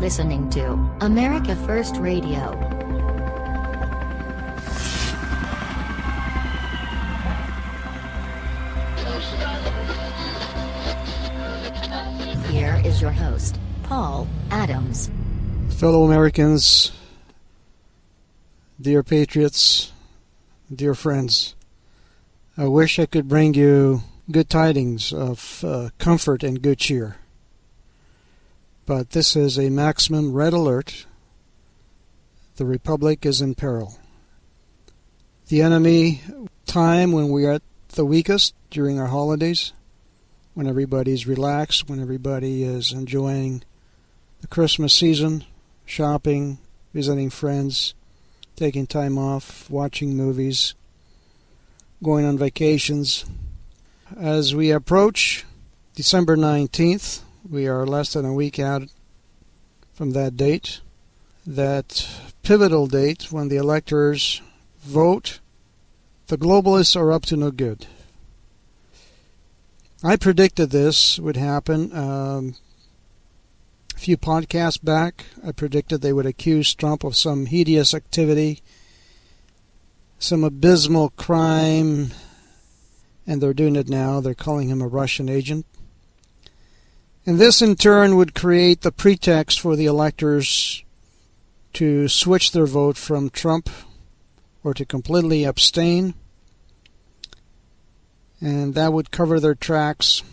listening to America First Radio. Here is your host, Paul Adams. Fellow Americans, dear patriots, dear friends, I wish I could bring you good tidings of comfort and good cheer. But this is a maximum red alert. The Republic is in peril. The enemy time when we are at the weakest during our holidays, when everybody's relaxed, when everybody is enjoying the Christmas season, shopping, visiting friends, taking time off, watching movies, going on vacations. As we approach December 19th, we are less than a week out from that date, that pivotal date when the electors vote. The globalists are up to no good. I predicted this would happen a few podcasts back. I predicted they would accuse Trump of some hideous activity, some abysmal crime, and they're doing it now. They're calling him a Russian agent. And this in turn would create the pretext for the electors to switch their vote from Trump or to completely abstain. And that would cover their tracks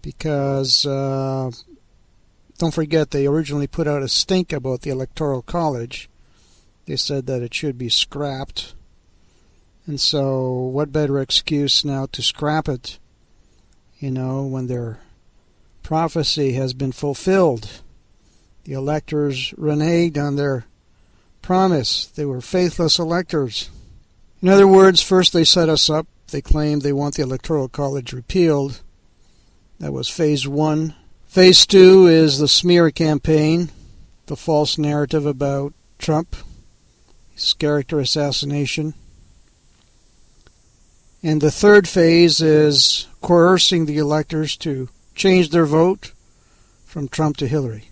because, don't forget, they originally put out a stink about the Electoral College. They said that it should be scrapped. And so what better excuse now to scrap it, when their prophecy has been fulfilled. The electors reneged on their promise. They were faithless electors. In other words, first they set us up. They claimed they want the Electoral College repealed. That was phase one. Phase two is the smear campaign, the false narrative about Trump, his character assassination. And the third phase is coercing the electors to change their vote from Trump to Hillary.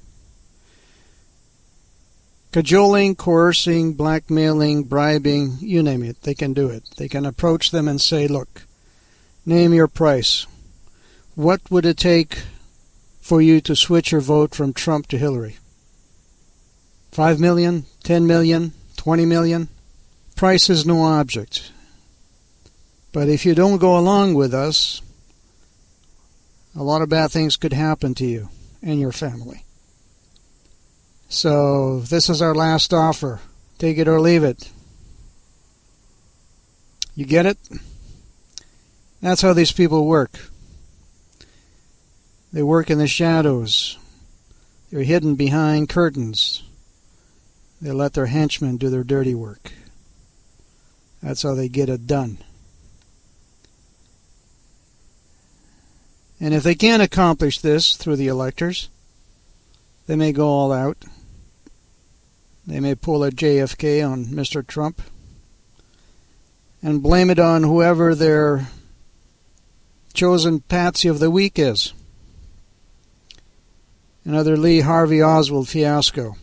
Cajoling, coercing, blackmailing, bribing, you name it, they can do it. They can approach them and say, look, name your price. What would it take for you to switch your vote from Trump to Hillary? 5 million, 10 million, 20 million? Price is no object. But if you don't go along with us, a lot of bad things could happen to you and your family. So this is our last offer. Take it or leave it. You get it? That's how these people work. They work in the shadows. They're hidden behind curtains. They let their henchmen do their dirty work. That's how they get it done. And if they can't accomplish this through the electors, they may go all out. They may pull a JFK on Mr. Trump and blame it on whoever their chosen patsy of the week is. Another Lee Harvey Oswald fiasco.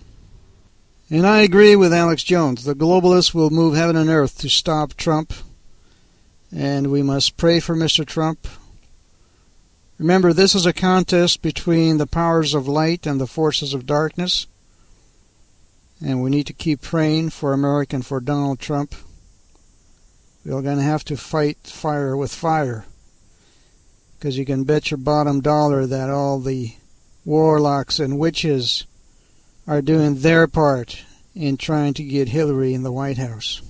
And I agree with Alex Jones. The globalists will move heaven and earth to stop Trump, and we must pray for Mr. Trump. Remember, this is a contest between the powers of light and the forces of darkness. And we need to keep praying for America and for Donald Trump. We're going to have to fight fire with fire. Because you can bet your bottom dollar that all the warlocks and witches are doing their part in trying to get Hillary in the White House.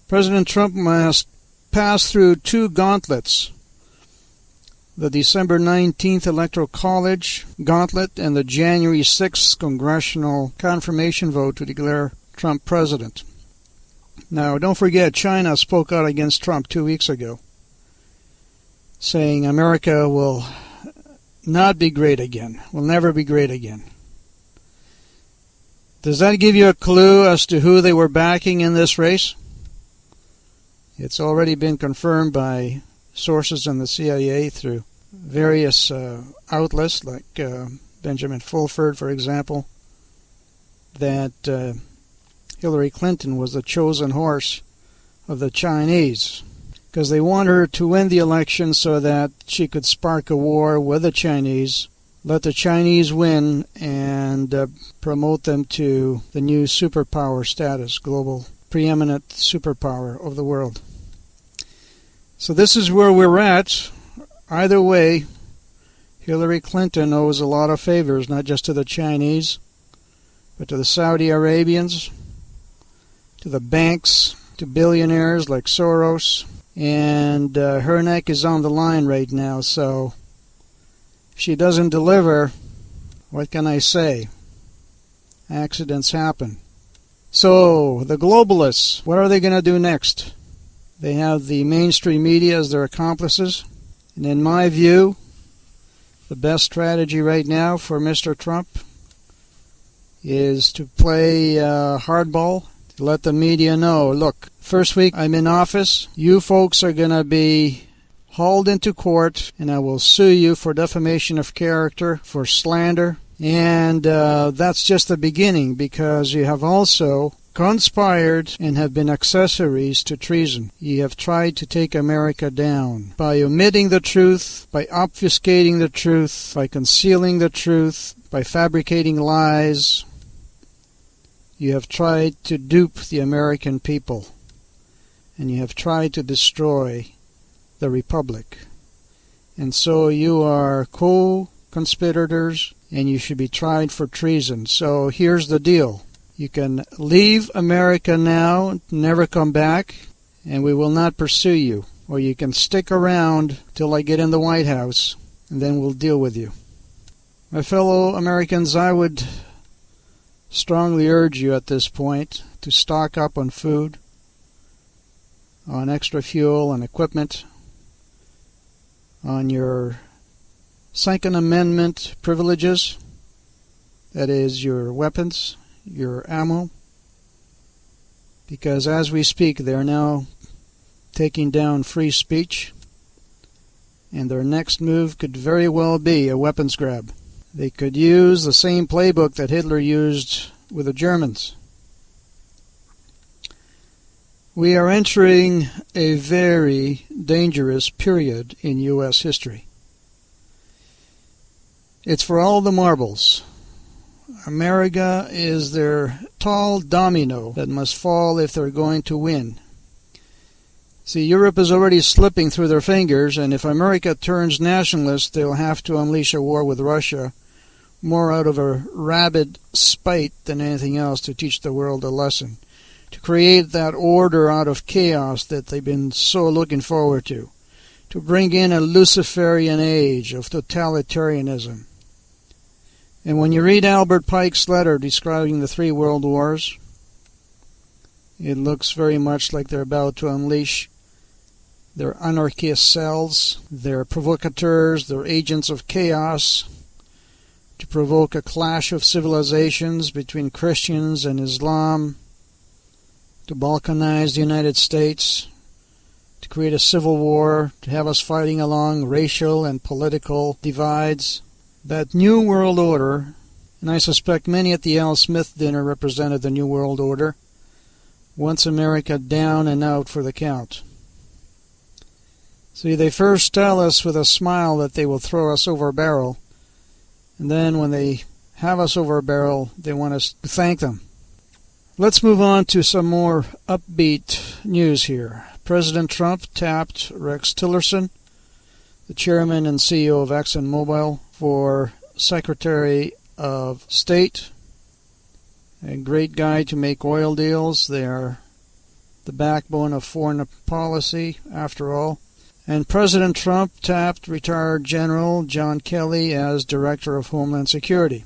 President Trump must pass through two gauntlets. The December 19th Electoral College gauntlet and the January 6th congressional confirmation vote to declare Trump president. Now, don't forget, China spoke out against Trump 2 weeks ago, saying America will not be great again, will never be great again. Does that give you a clue as to who they were backing in this race? It's already been confirmed by sources in the CIA through various outlets like Benjamin Fulford, for example, that Hillary Clinton was the chosen horse of the Chinese, because they want her to win the election so that she could spark a war with the Chinese, let the Chinese win, and promote them to the new superpower status, global preeminent superpower of the world. So this is where we're at. Either way, Hillary Clinton owes a lot of favors, not just to the Chinese, but to the Saudi Arabians, to the banks, to billionaires like Soros, and her neck is on the line right now, so if she doesn't deliver, what can I say? Accidents happen. So, the globalists, what are they going to do next? They have the mainstream media as their accomplices, and in my view, the best strategy right now for Mr. Trump is to play hardball, to let the media know, look, first week I'm in office, you folks are going to be hauled into court, and I will sue you for defamation of character, for slander, and that's just the beginning, because you have also conspired and have been accessories to treason. You have tried to take America down by omitting the truth, by obfuscating the truth, by concealing the truth, by fabricating lies. You have tried to dupe the American people, and you have tried to destroy the Republic. And so you are co-conspirators, and you should be tried for treason. So here's the deal. You can leave America now, never come back, and we will not pursue you. Or you can stick around till I get in the White House, and then we'll deal with you. My fellow Americans, I would strongly urge you at this point to stock up on food, on extra fuel and equipment, on your Second Amendment privileges, that is, your weapons, your ammo, because as we speak they are now taking down free speech, and their next move could very well be a weapons grab. They could use the same playbook that Hitler used with the Germans. We are entering a very dangerous period in U.S. history. It's for all the marbles. America is their tall domino that must fall if they're going to win. See, Europe is already slipping through their fingers, and if America turns nationalist, they'll have to unleash a war with Russia, more out of a rabid spite than anything else, to teach the world a lesson, to create that order out of chaos that they've been so looking forward to bring in a Luciferian age of totalitarianism. And when you read Albert Pike's letter describing the 3 world wars, it looks very much like they're about to unleash their anarchist cells, their provocateurs, their agents of chaos, to provoke a clash of civilizations between Christians and Islam, to balkanize the United States, to create a civil war, to have us fighting along racial and political divides. That New World Order, and I suspect many at the Al Smith dinner represented the New World Order, wants America down and out for the count. See, they first tell us with a smile that they will throw us over a barrel, and then when they have us over a barrel, they want us to thank them. Let's move on to some more upbeat news here. President Trump tapped Rex Tillerson, the chairman and CEO of ExxonMobil, for Secretary of State. A great guy to make oil deals. They are the backbone of foreign policy, after all. And President Trump tapped retired General John Kelly as Director of Homeland Security.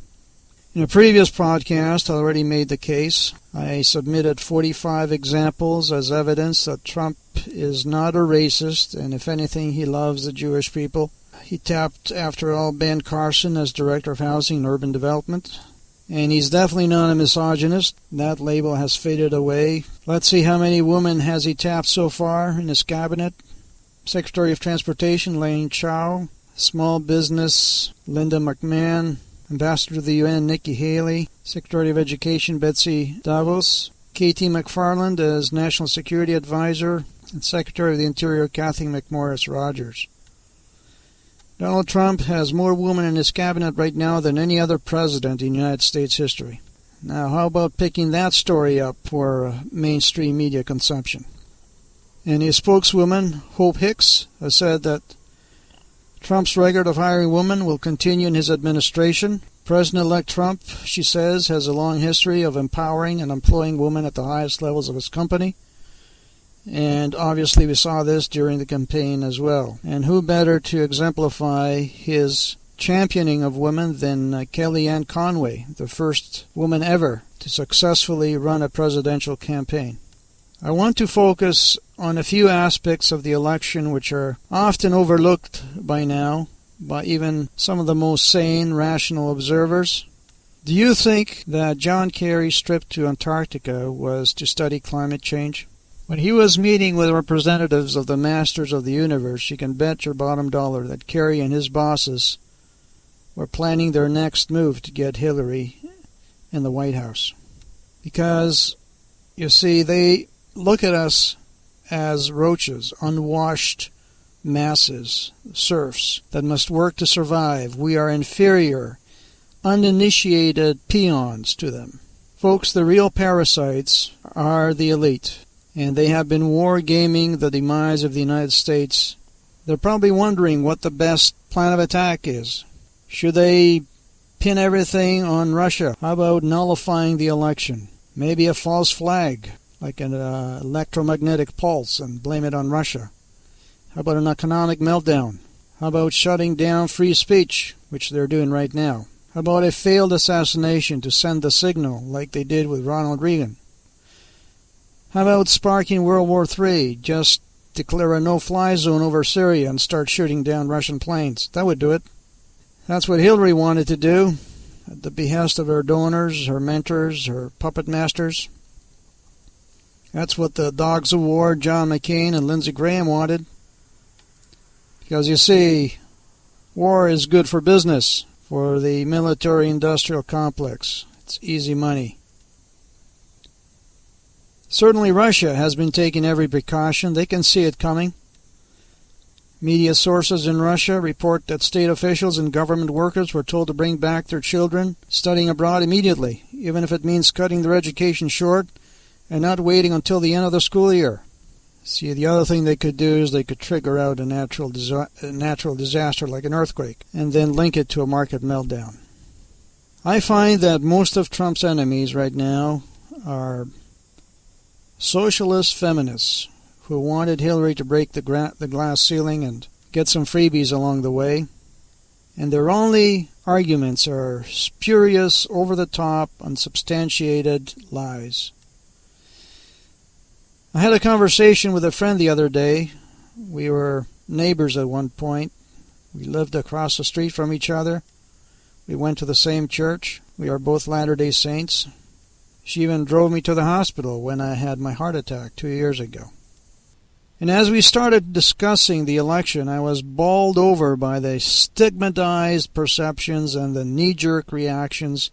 In a previous podcast, I already made the case. I submitted 45 examples as evidence that Trump is not a racist, and if anything, he loves the Jewish people. He tapped, after all, Ben Carson as Director of Housing and Urban Development. And he's definitely not a misogynist. That label has faded away. Let's see how many women has he tapped so far in his cabinet. Secretary of Transportation Lane Chao Small Business Linda McMahon, Ambassador to the UN Nikki Haley, Secretary of Education Betsy DeVos, Katie McFarland as National Security Advisor, and Secretary of the Interior Kathy McMorris Rogers. Donald Trump has more women in his cabinet right now than any other president in United States history. Now, how about picking that story up for mainstream media consumption? And his spokeswoman, Hope Hicks, has said that Trump's record of hiring women will continue in his administration. President-elect Trump, she says, has a long history of empowering and employing women at the highest levels of his company. And obviously we saw this during the campaign as well. And who better to exemplify his championing of women than Kellyanne Conway, the first woman ever to successfully run a presidential campaign. I want to focus on a few aspects of the election which are often overlooked by now by even some of the most sane, rational observers. Do you think that John Kerry's trip to Antarctica was to study climate change? When he was meeting with representatives of the Masters of the Universe, you can bet your bottom dollar that Kerry and his bosses were planning their next move to get Hillary in the White House. Because, you see, they look at us as roaches, unwashed masses, serfs, that must work to survive. We are inferior, uninitiated peons to them. Folks, the real parasites are the elite, and they have been wargaming the demise of the United States. They're probably wondering what the best plan of attack is. Should they pin everything on Russia? How about nullifying the election? Maybe a false flag, like an electromagnetic pulse, and blame it on Russia. How about an economic meltdown? How about shutting down free speech, which they're doing right now? How about a failed assassination to send the signal, like they did with Ronald Reagan? How about sparking World War III? Just declare a no-fly zone over Syria and start shooting down Russian planes. That would do it. That's what Hillary wanted to do, at the behest of her donors, her mentors, her puppet masters. That's what the Dogs of War, John McCain and Lindsey Graham wanted. Because you see, war is good for business, for the military-industrial complex. It's easy money. Certainly Russia has been taking every precaution. They can see it coming. Media sources in Russia report that state officials and government workers were told to bring back their children studying abroad immediately, even if it means cutting their education short and not waiting until the end of the school year. See, the other thing they could do is they could trigger out a natural disaster like an earthquake and then link it to a market meltdown. I find that most of Trump's enemies right now are socialist feminists who wanted Hillary to break the glass ceiling and get some freebies along the way. And their only arguments are spurious, over-the-top, unsubstantiated lies. I had a conversation with a friend the other day. We were neighbors at one point. We lived across the street from each other. We went to the same church. We are both Latter-day Saints. She even drove me to the hospital when I had my heart attack 2 years ago. And as we started discussing the election, I was bowled over by the stigmatized perceptions and the knee-jerk reactions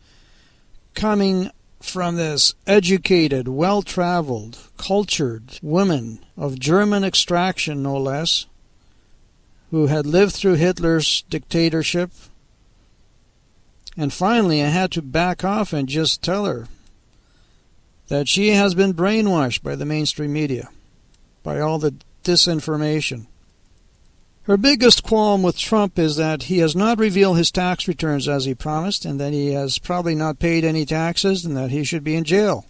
coming from this educated, well-traveled, cultured woman of German extraction, no less, who had lived through Hitler's dictatorship. And finally, I had to back off and just tell her that she has been brainwashed by the mainstream media, by all the disinformation. Her biggest qualm with Trump is that he has not revealed his tax returns as he promised, and that he has probably not paid any taxes, and that he should be in jail.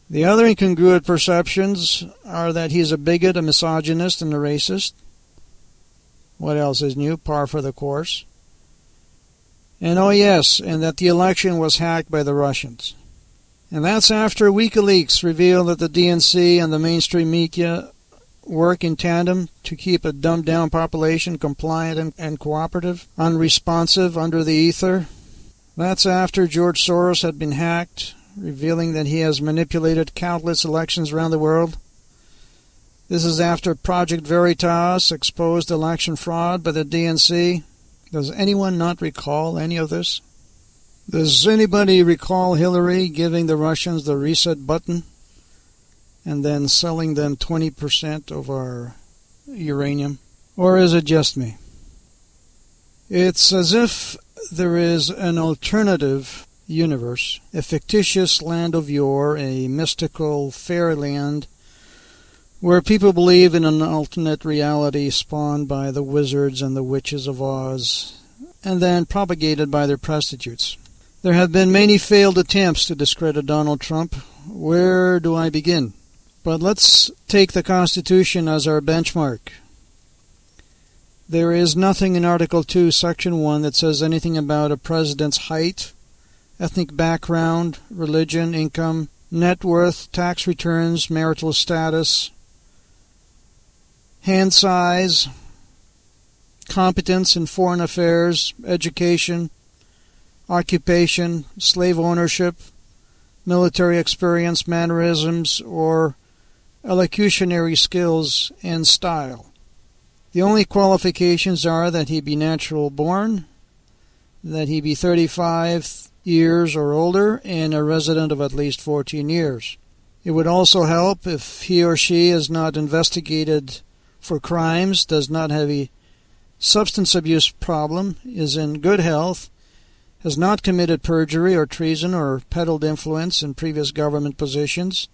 The other incongruent perceptions are that he's a bigot, a misogynist, and a racist. What else is new? Par for the course. And oh yes, and that the election was hacked by the Russians. And that's after WikiLeaks revealed that the DNC and the mainstream media work in tandem to keep a dumbed-down population compliant and cooperative, unresponsive under the ether. That's after George Soros had been hacked, revealing that he has manipulated countless elections around the world. This is after Project Veritas exposed election fraud by the DNC. Does anyone not recall any of this? Does anybody recall Hillary giving the Russians the reset button and then selling them 20% of our uranium? Or is it just me? It's as if there is an alternative universe, a fictitious land of yore, a mystical fairyland where people believe in an alternate reality spawned by the wizards and the witches of Oz, and then propagated by their prostitutes. There have been many failed attempts to discredit Donald Trump. Where do I begin? But let's take the Constitution as our benchmark. There is nothing in Article 2, Section 1 that says anything about a president's height, ethnic background, religion, income, net worth, tax returns, marital status, hand size, competence in foreign affairs, education, occupation, slave ownership, military experience, mannerisms, or elocutionary skills and style. The only qualifications are that he be natural born, that he be 35 years or older, and a resident of at least 14 years. It would also help if he or she is not investigated for crimes, does not have a substance abuse problem, is in good health, has not committed perjury or treason or peddled influence in previous government positions.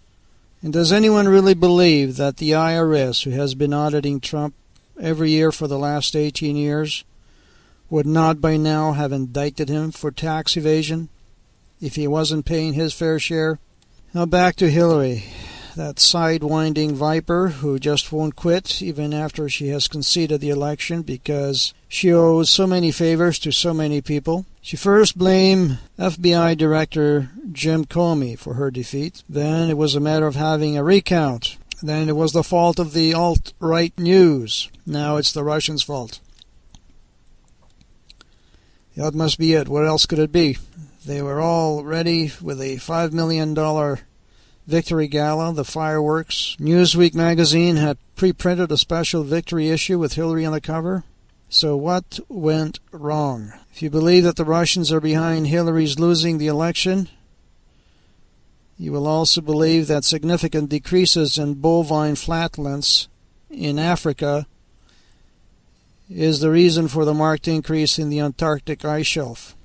And does anyone really believe that the IRS, who has been auditing Trump every year for the last 18 years, would not by now have indicted him for tax evasion if he wasn't paying his fair share? Now back to Hillary, that sidewinding viper who just won't quit even after she has conceded the election because she owes so many favors to so many people. She first blamed FBI Director Jim Comey for her defeat. Then it was a matter of having a recount. Then it was the fault of the alt-right news. Now it's the Russians' fault. That must be it. What else could it be? They were all ready with a $5 million victory gala, the fireworks. Newsweek magazine had pre-printed a special victory issue with Hillary on the cover. So what went wrong? If you believe that the Russians are behind Hillary's losing the election, you will also believe that significant decreases in bovine flatulence in Africa is the reason for the marked increase in the Antarctic ice shelf.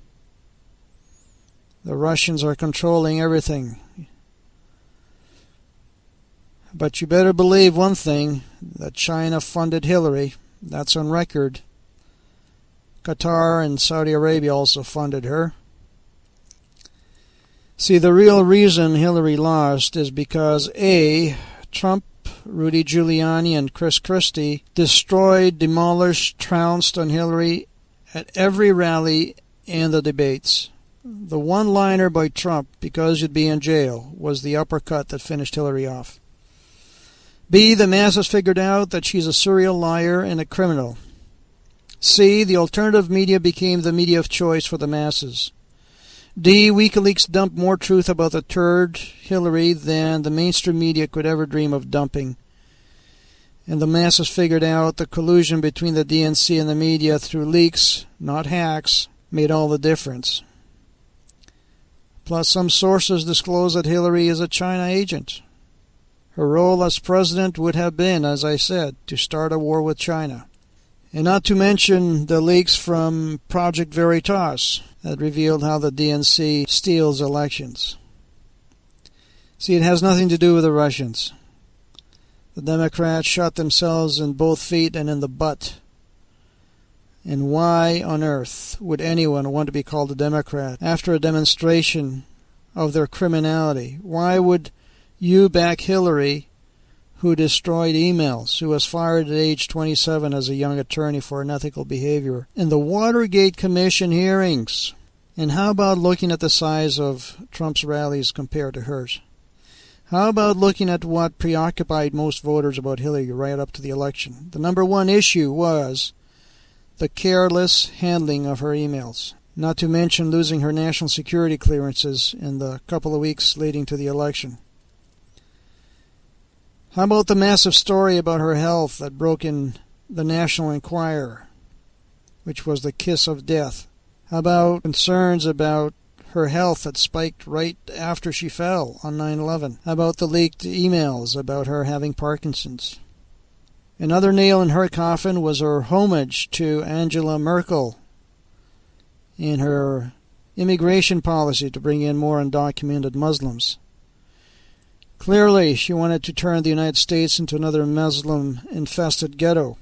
The Russians are controlling everything. But you better believe one thing, that China funded Hillary. That's on record. Qatar and Saudi Arabia also funded her. See, the real reason Hillary lost is because A, Trump, Rudy Giuliani, and Chris Christie destroyed, demolished, trounced on Hillary at every rally and the debates. The one-liner by Trump, because you'd be in jail, was the uppercut that finished Hillary off. B, the masses figured out that she's a serial liar and a criminal. C, the alternative media became the media of choice for the masses. D, WikiLeaks dumped more truth about the turd Hillary than the mainstream media could ever dream of dumping. And the masses figured out the collusion between the DNC and the media through leaks, not hacks, made all the difference. Plus, some sources disclose that Hillary is a China agent. Her role as president would have been, as I said, to start a war with China. And not to mention the leaks from Project Veritas that revealed how the DNC steals elections. See, it has nothing to do with the Russians. The Democrats shot themselves in both feet and in the butt. And why on earth would anyone want to be called a Democrat after a demonstration of their criminality? Why would you back Hillary, who destroyed emails, who was fired at age 27 as a young attorney for unethical behavior in the Watergate Commission hearings? And how about looking at the size of Trump's rallies compared to hers? How about looking at what preoccupied most voters about Hillary right up to the election? The number one issue was the careless handling of her emails, not to mention losing her national security clearances in the couple of weeks leading to the election. How about the massive story about her health that broke in the National Enquirer, which was the kiss of death? How about concerns about her health that spiked right after she fell on 9/11? How about the leaked emails about her having Parkinson's? Another nail in her coffin was her homage to Angela Merkel in her immigration policy to bring in more undocumented Muslims. Clearly, she wanted to turn the United States into another Muslim-infested ghetto.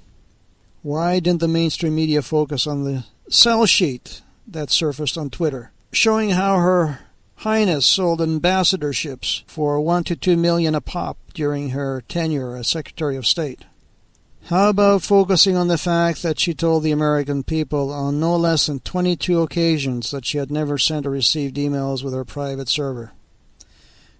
Why didn't the mainstream media focus on the sell sheet that surfaced on Twitter, showing how Her Highness sold ambassadorships for $1 to $2 million a pop during her tenure as Secretary of State? How about focusing on the fact that she told the American people on no less than 22 occasions that she had never sent or received emails with her private server?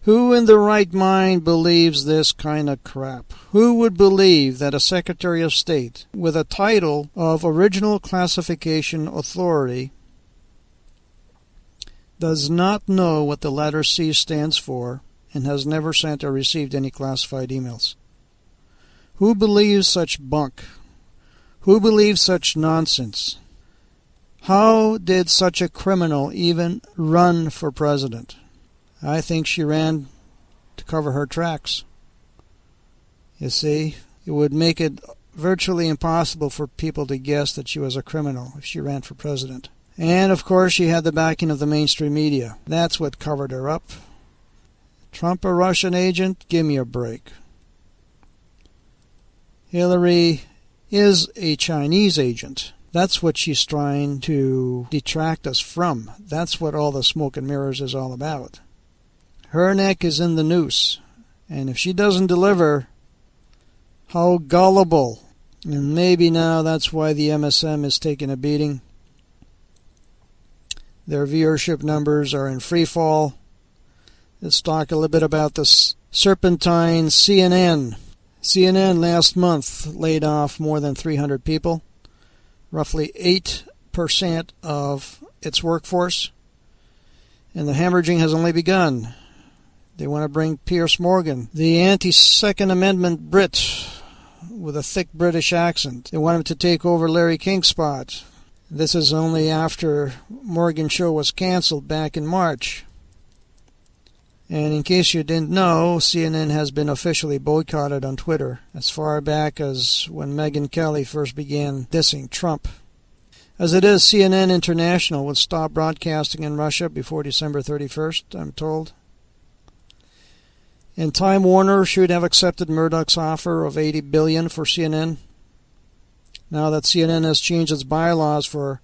Who in their right mind believes this kind of crap? Who would believe that a Secretary of State with a title of Original Classification Authority does not know what the letter C stands for and has never sent or received any classified emails? Who believes such bunk? Who believes such nonsense? How did such a criminal even run for president? I think she ran to cover her tracks. You see, it would make it virtually impossible for people to guess that she was a criminal if she ran for president. And, of course, she had the backing of the mainstream media. That's what covered her up. Trump a Russian agent? Give me a break. Hillary is a Chinese agent. That's what she's trying to detract us from. That's what all the smoke and mirrors is all about. Her neck is in the noose, and if she doesn't deliver, how gullible. And maybe now that's why the MSM is taking a beating. Their viewership numbers are in free fall. Let's talk a little bit about this serpentine CNN. CNN last month laid off more than 300 people, roughly 8% of its workforce, and the hemorrhaging has only begun. They want to bring Piers Morgan, the anti-Second Amendment Brit with a thick British accent. They want him to take over Larry King's spot. This is only after Morgan's show was canceled back in March. And in case you didn't know, CNN has been officially boycotted on Twitter as far back as when Megyn Kelly first began dissing Trump. As it is, CNN International will stop broadcasting in Russia before December 31st, I'm told. And Time Warner should have accepted Murdoch's offer of $80 billion for CNN. Now that CNN has changed its bylaws for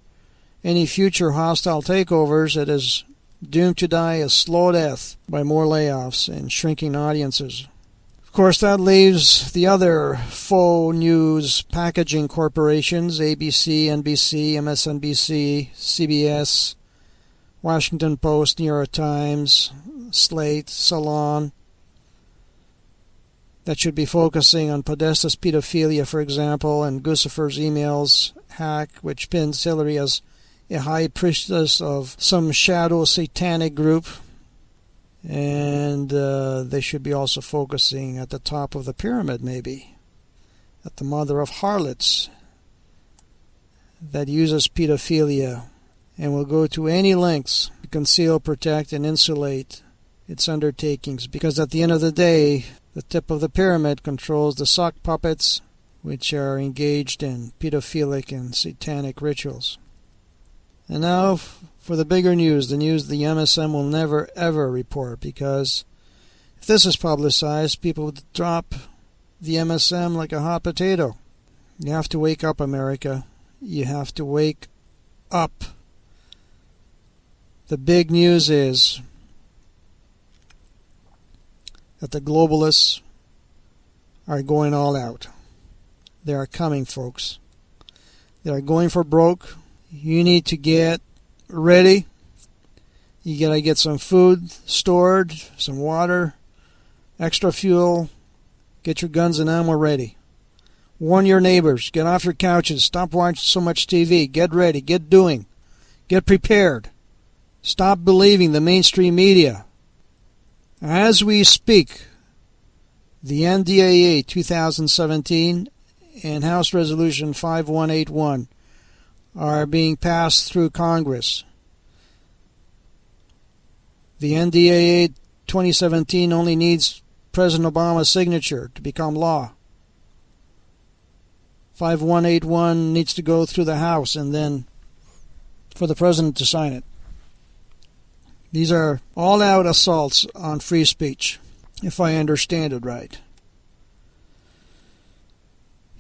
any future hostile takeovers, it is doomed to die a slow death by more layoffs and shrinking audiences. Of course, that leaves the other faux news packaging corporations, ABC, NBC, MSNBC, CBS, Washington Post, New York Times, Slate, Salon, that should be focusing on Podesta's pedophilia, for example, and Guccifer's emails hack, which pins Hillary as a high priestess of some shadow satanic group. And they should be also focusing at the top of the pyramid, maybe, at the mother of harlots that uses pedophilia and will go to any lengths to conceal, protect, and insulate its undertakings, because at the end of the day, the tip of the pyramid controls the sock puppets, which are engaged in pedophilic and satanic rituals. And now for the bigger news, the news the MSM will never ever report, because if this is publicized, people would drop the MSM like a hot potato. You have to wake up, America. You have to wake up. The big news is that the globalists are going all out. They are coming, folks. They are going for broke. You need to get ready. You gotta get some food stored, some water, extra fuel. Get your guns and ammo ready. Warn your neighbors. Get off your couches. Stop watching so much TV. Get ready. Get doing. Get prepared. Stop believing the mainstream media. As we speak, The NDAA 2017 and House Resolution 5181 are being passed through Congress. The NDAA 2017 only needs President Obama's signature to become law. 5181 needs to go through the House and then for the President to sign it. These are all-out assaults on free speech, if I understand it right.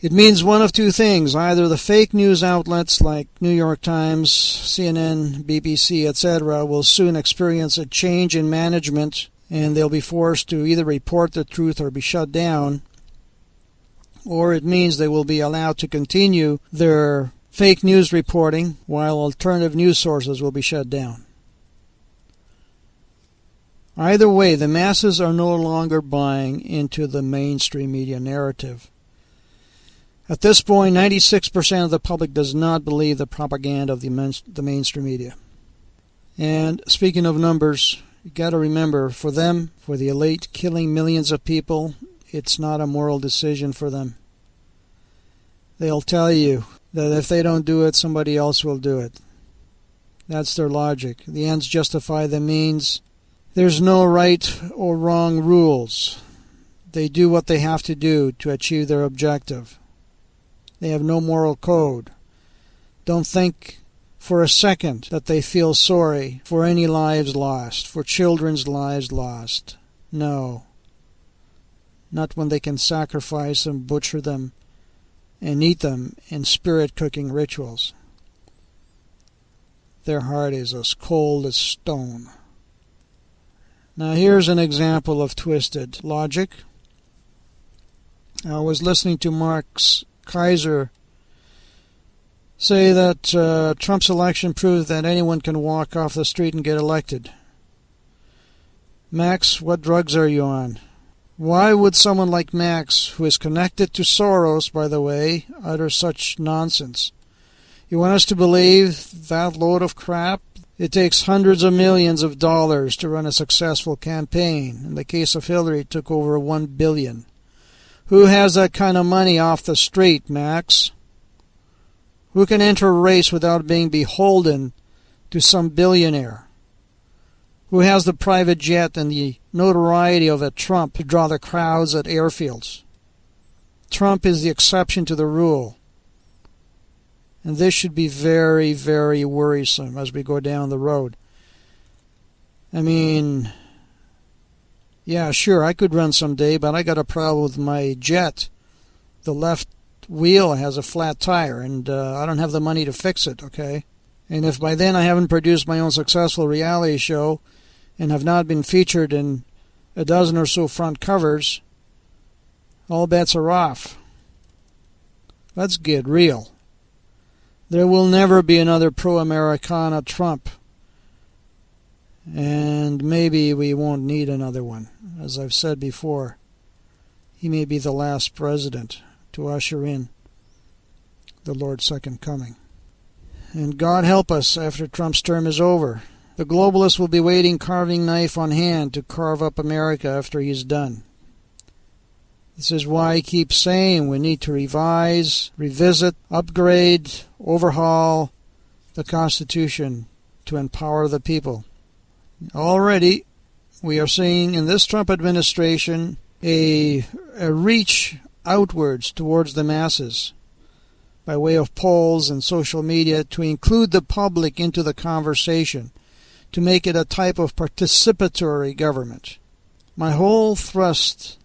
It means one of two things. Either the fake news outlets like New York Times, CNN, BBC, etc. will soon experience a change in management and they'll be forced to either report the truth or be shut down, or it means they will be allowed to continue their fake news reporting while alternative news sources will be shut down. Either way, the masses are no longer buying into the mainstream media narrative. At this point, 96% of the public does not believe the propaganda of the mainstream media. And speaking of numbers, you got to remember, for them, for the elite killing millions of people, it's not a moral decision for them. They'll tell you that if they don't do it, somebody else will do it. That's their logic. The ends justify the means. There's no right or wrong rules. They do what they have to do to achieve their objective. They have no moral code. Don't think for a second that they feel sorry for any lives lost, for children's lives lost. No. Not when they can sacrifice and butcher them and eat them in spirit-cooking rituals. Their heart is as cold as stone. Now here's an example of twisted logic. I was listening to Marx Kaiser say that Trump's election proved that anyone can walk off the street and get elected. Max, what drugs are you on? Why would someone like Max, who is connected to Soros, by the way, utter such nonsense? You want us to believe that load of crap? It takes hundreds of millions of dollars to run a successful campaign. In the case of Hillary, it took over $1 billion. Who has that kind of money off the street, Max? Who can enter a race without being beholden to some billionaire? Who has the private jet and the notoriety of a Trump to draw the crowds at airfields? Trump is the exception to the rule. And this should be very, very worrisome as we go down the road. I mean, yeah, sure, I could run someday, but I got a problem with my jet. The left wheel has a flat tire, and I don't have the money to fix it, okay? And if by then I haven't produced my own successful reality show and have not been featured in a dozen or so front covers, all bets are off. Let's get real. There will never be another pro-Americana Trump. And maybe we won't need another one. As I've said before, he may be the last president to usher in the Lord's second coming. And God help us after Trump's term is over. The globalists will be waiting carving knife on hand to carve up America after he's done. This is why I keep saying we need to revise, revisit, upgrade, overhaul the Constitution to empower the people. Already, we are seeing in this Trump administration a reach outwards towards the masses by way of polls and social media to include the public into the conversation, to make it a type of participatory government. My whole thrust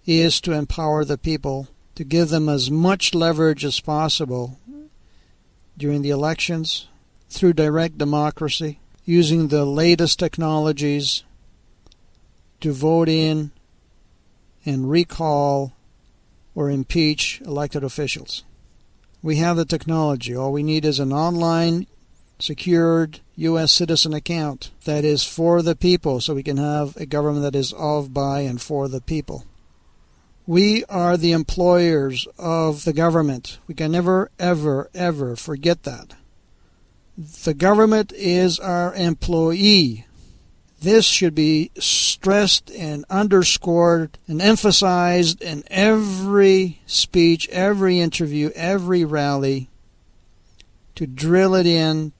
is to empower the people, to give them as much leverage as possible during the elections, through direct democracy, using the latest technologies to vote in and recall or impeach elected officials. We have the technology. All we need is an online, secured U.S. citizen account that is for the people, so we can have a government that is of, by, and for the people. We are the employers of the government. We can never, ever, ever forget that. The government is our employee. This should be stressed and underscored and emphasized in every speech, every interview, every rally, to drill it in,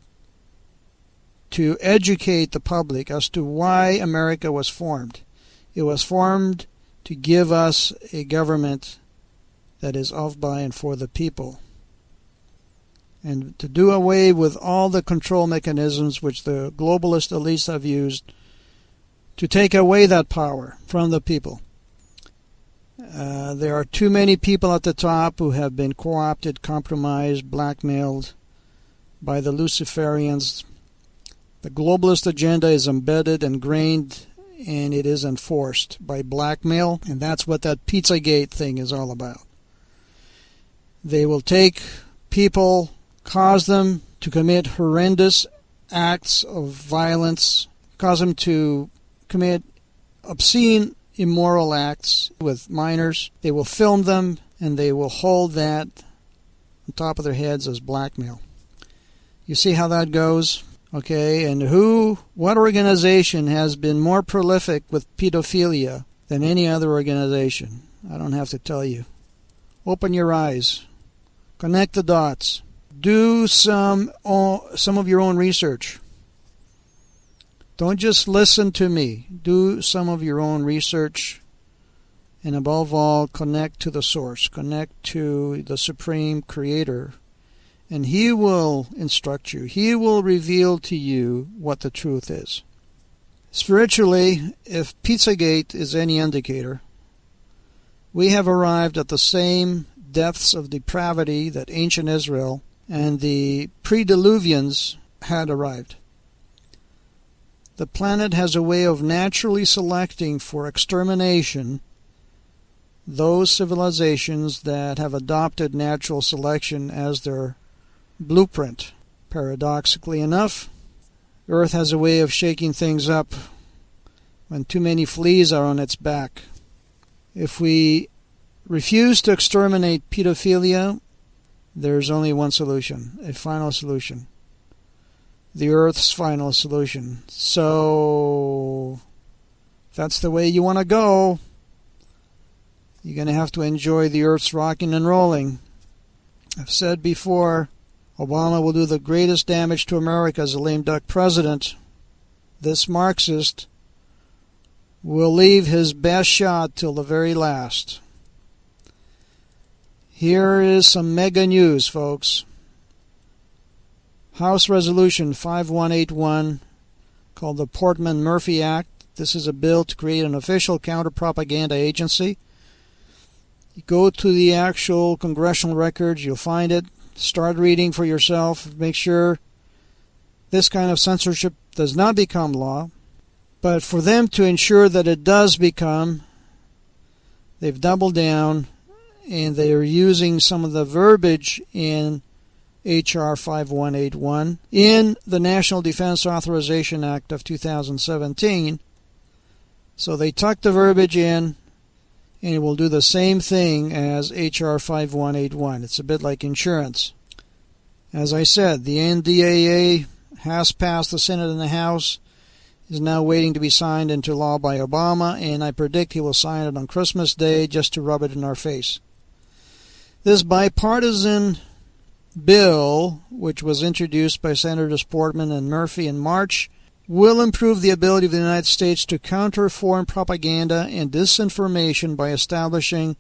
to educate the public as to why America was formed. It was formed to give us a government that is of, by, and for the people, and to do away with all the control mechanisms which the globalist elites have used to take away that power from the people. There are too many people at the top who have been co-opted, compromised, blackmailed by the Luciferians. The globalist agenda is embedded, ingrained, and it is enforced by blackmail, and that's what that Pizzagate thing is all about. They will take people, cause them to commit horrendous acts of violence, cause them to commit obscene, immoral acts with minors. They will film them, and they will hold that on top of their heads as blackmail. You see how that goes? Okay, and what organization has been more prolific with pedophilia than any other organization? I don't have to tell you. Open your eyes. Connect the dots. Do some of your own research. Don't just listen to me. Do some of your own research. And above all, connect to the source. Connect to the Supreme Creator. And He will instruct you. He will reveal to you what the truth is. Spiritually, if Pizzagate is any indicator, we have arrived at the same depths of depravity that ancient Israel and the pre-diluvians had arrived. The planet has a way of naturally selecting for extermination those civilizations that have adopted natural selection as their blueprint. Paradoxically enough, Earth has a way of shaking things up when too many fleas are on its back. If we refuse to exterminate pedophilia, there's only one solution, a final solution. The Earth's final solution. So, if that's the way you want to go, you're going to have to enjoy the Earth's rocking and rolling. I've said before, Obama will do the greatest damage to America as a lame duck president. This Marxist will leave his best shot till the very last. Here is some mega news, folks. House Resolution 5181, called the Portman-Murphy Act. This is a bill to create an official counter-propaganda agency. You go to the actual congressional records, you'll find it. Start reading for yourself. Make sure this kind of censorship does not become law. But for them to ensure that it does become, they've doubled down, and they are using some of the verbiage in H.R. 5181 in the National Defense Authorization Act of 2017. So they tuck the verbiage in, and it will do the same thing as H.R. 5181. It's a bit like insurance. As I said, the NDAA has passed the Senate and the House, is now waiting to be signed into law by Obama, and I predict he will sign it on Christmas Day just to rub it in our face. This bipartisan bill, which was introduced by Senators Portman and Murphy in March, will improve the ability of the United States to counter foreign propaganda and disinformation by establishing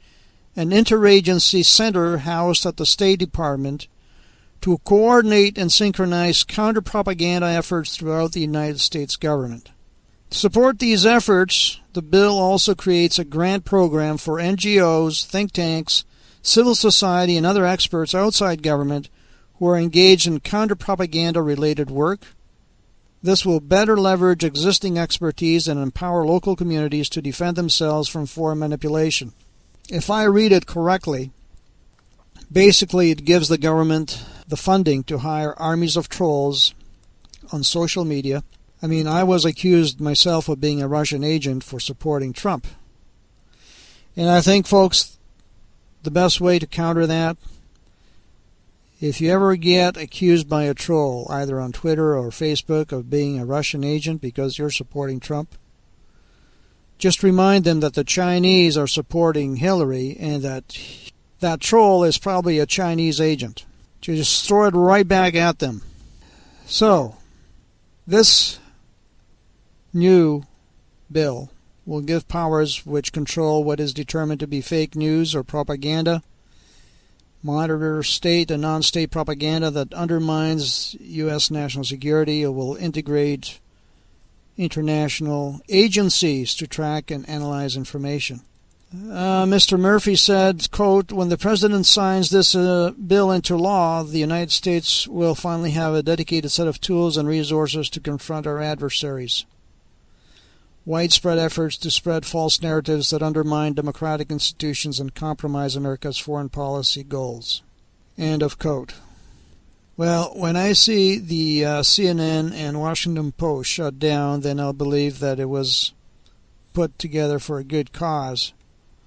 an interagency center housed at the State Department to coordinate and synchronize counter-propaganda efforts throughout the United States government. To support these efforts, the bill also creates a grant program for NGOs, think tanks, civil society, and other experts outside government who are engaged in counter-propaganda related work. This will better leverage existing expertise and empower local communities to defend themselves from foreign manipulation. If I read it correctly, basically it gives the government the funding to hire armies of trolls on social media. I mean, I was accused myself of being a Russian agent for supporting Trump. And I think, folks, the best way to counter that If you ever get accused by a troll, either on Twitter or Facebook, of being a Russian agent because you're supporting Trump, just remind them that the Chinese are supporting Hillary and that troll is probably a Chinese agent. You just throw it right back at them. So, this new bill will give powers which control what is determined to be fake news or propaganda, monitor state and non-state propaganda that undermines U.S. national security, or will integrate international agencies to track and analyze information. Mr. Murphy said, quote, "When the President signs this bill into law, the United States will finally have a dedicated set of tools and resources to confront our adversaries. Widespread efforts to spread false narratives that undermine democratic institutions and compromise America's foreign policy goals." End of quote. Well, when I see the CNN and Washington Post shut down, then I'll believe that it was put together for a good cause.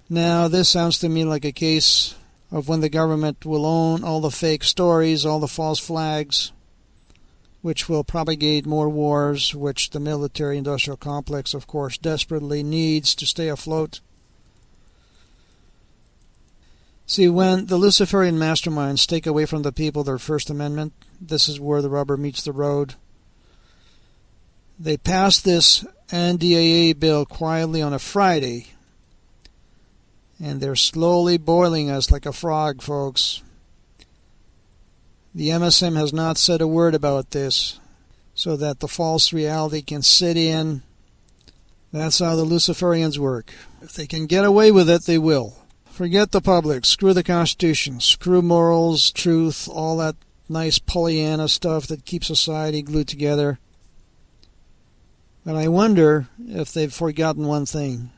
Now, this sounds to me like a case of when the government will own all the fake stories, all the false flags, which will propagate more wars, which the military-industrial complex, of course, desperately needs to stay afloat. See, when the Luciferian masterminds take away from the people their First Amendment, this is where the rubber meets the road. They passed this NDAA bill quietly on a Friday, and they're slowly boiling us like a frog, folks. The MSM has not said a word about this, so that the false reality can sit in. That's how the Luciferians work. If they can get away with it, they will. Forget the public, screw the Constitution, screw morals, truth, all that nice Pollyanna stuff that keeps society glued together. But I wonder if they've forgotten one thing.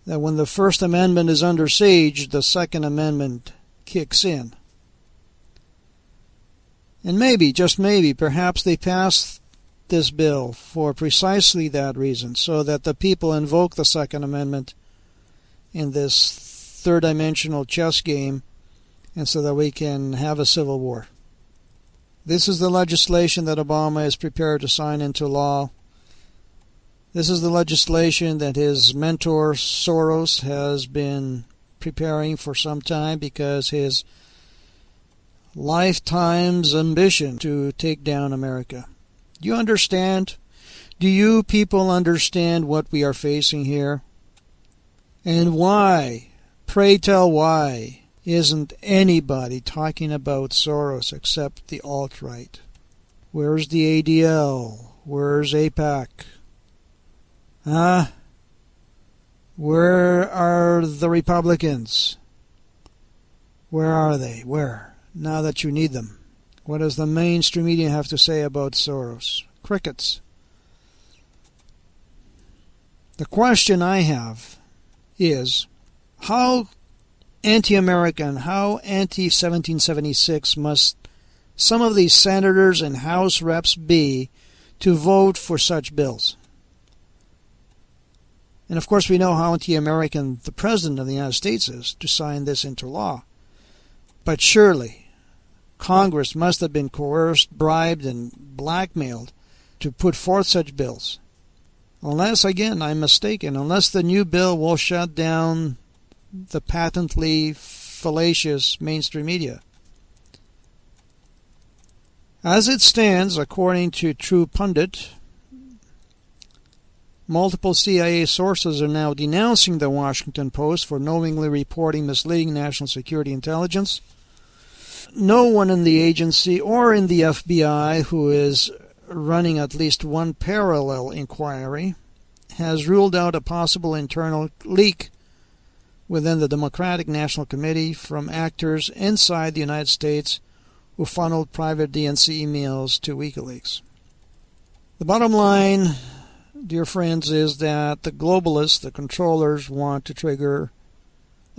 That when the First Amendment is under siege, the Second Amendment kicks in. And maybe, just maybe, perhaps they passed this bill for precisely that reason, so that the people invoke the Second Amendment in this third-dimensional chess game, and so that we can have a civil war. This is the legislation that Obama is prepared to sign into law. This is the legislation that his mentor Soros has been preparing for some time, because his lifetime's ambition to take down America. Do you understand? Do you people understand what we are facing here? And why, pray tell why, isn't anybody talking about Soros except the alt-right? Where's the ADL? Where's AIPAC? Huh? Where are the Republicans? Where are they? Where? Now that you need them. What does the mainstream media have to say about Soros? Crickets. The question I have is, how anti-American, how anti-1776 must some of these senators and House reps be to vote for such bills? And of course we know how anti-American the President of the United States is to sign this into law. But surely Congress must have been coerced, bribed, and blackmailed to put forth such bills. Unless, again, I'm mistaken, unless the new bill will shut down the patently fallacious mainstream media. As it stands, according to True Pundit, multiple CIA sources are now denouncing the Washington Post for knowingly reporting misleading national security intelligence. No one in the agency or in the FBI who is running at least one parallel inquiry has ruled out a possible internal leak within the Democratic National Committee from actors inside the United States who funneled private DNC emails to WikiLeaks. The bottom line, dear friends, is that the globalists, the controllers, want to trigger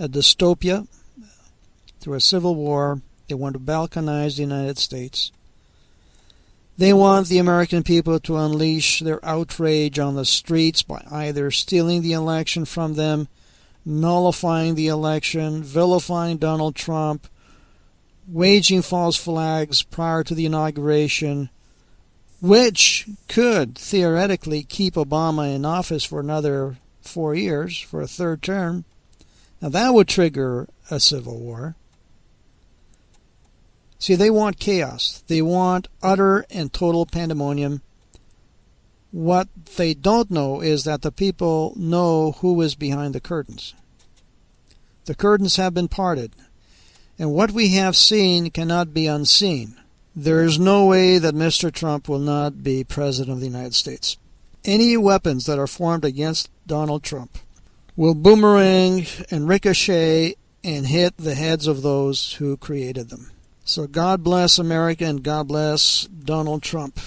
a dystopia through a civil war. They want to balkanize the United States. They want the American people to unleash their outrage on the streets by either stealing the election from them, nullifying the election, vilifying Donald Trump, waging false flags prior to the inauguration, which could theoretically keep Obama in office for another 4 years, for a third term. Now that would trigger a civil war. See, they want chaos. They want utter and total pandemonium. What they don't know is that the people know who is behind the curtains. The curtains have been parted, and what we have seen cannot be unseen. There is no way that Mr. Trump will not be President of the United States. Any weapons that are formed against Donald Trump will boomerang and ricochet and hit the heads of those who created them. So God bless America and God bless Donald Trump.